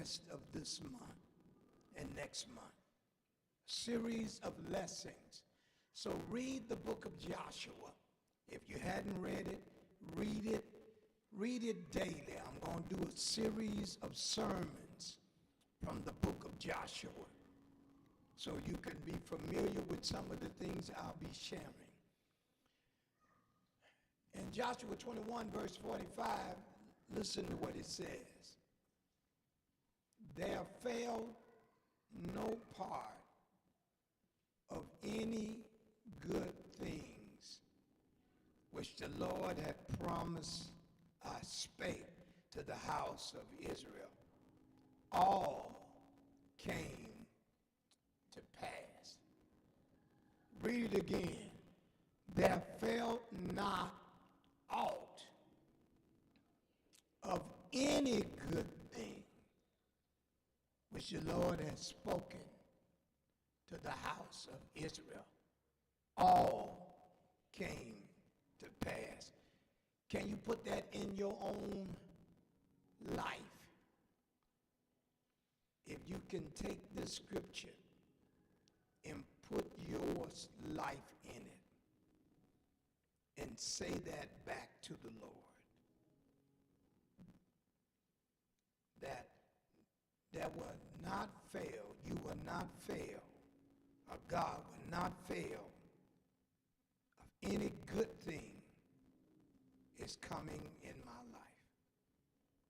rest of this month and next month. Series of lessons. So read the book of Joshua. If you hadn't read it, read it. Read it daily. I'm going to do a series of sermons from the book of Joshua so you can be familiar with some of the things I'll be sharing. In Joshua 21, verse 45, listen to what it says. There failed no part of any good things which the Lord had promised I spake to the house of Israel. All came to pass. Read it again. There fell not aught of any good thing which the Lord has spoken to the house of Israel. All came to pass. Can you put that in your own life? If you can take this scripture and put your life in it and say that back to the Lord, that will not fail, you will not fail, or God will not fail of any good thing is coming in my life.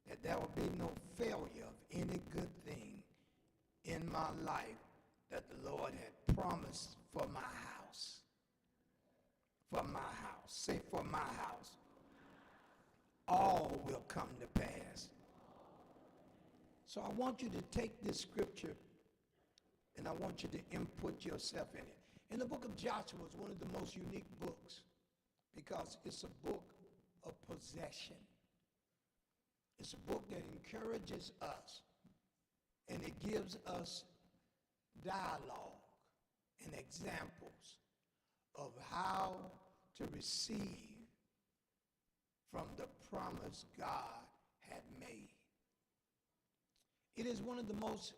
That there will be no failure of any good thing in my life that the Lord had promised for my house. For my house. Say, for my house. All will come to pass. So I want you to take this scripture and I want you to input yourself in it. And the book of Joshua is one of the most unique books because it's a book of possession. It's a book that encourages us and it gives us dialogue and examples of how to receive from the promise God had made. It's one of the most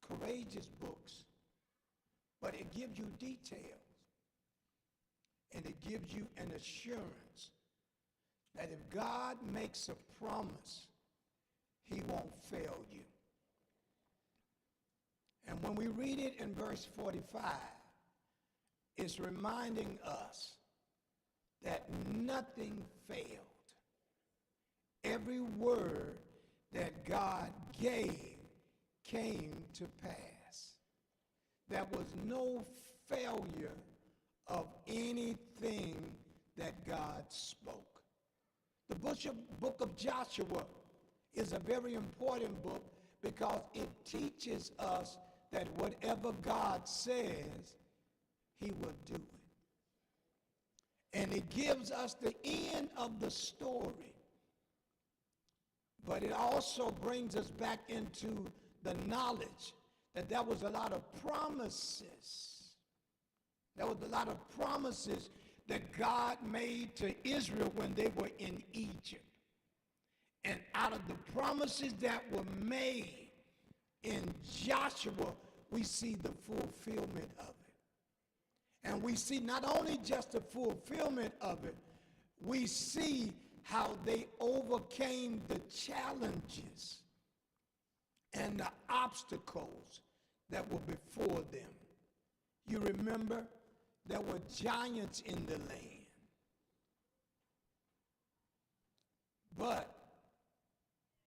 courageous books, but it gives you details and it gives you an assurance that if God makes a promise, he won't fail you. And when we read it in verse 45, it's reminding us that nothing failed. Every word that God gave came to pass. There was no failure of anything that God spoke. The book of Joshua is a very important book because it teaches us that whatever God says, he will do it. And it gives us the end of the story. But it also brings us back into the knowledge that there was a lot of promises. There was a lot of promises that God made to Israel when they were in Egypt. And out of the promises that were made in Joshua, we see the fulfillment of it. And we see not only just the fulfillment of it, we see how they overcame the challenges and the obstacles that were before them. You remember there were giants in the land. But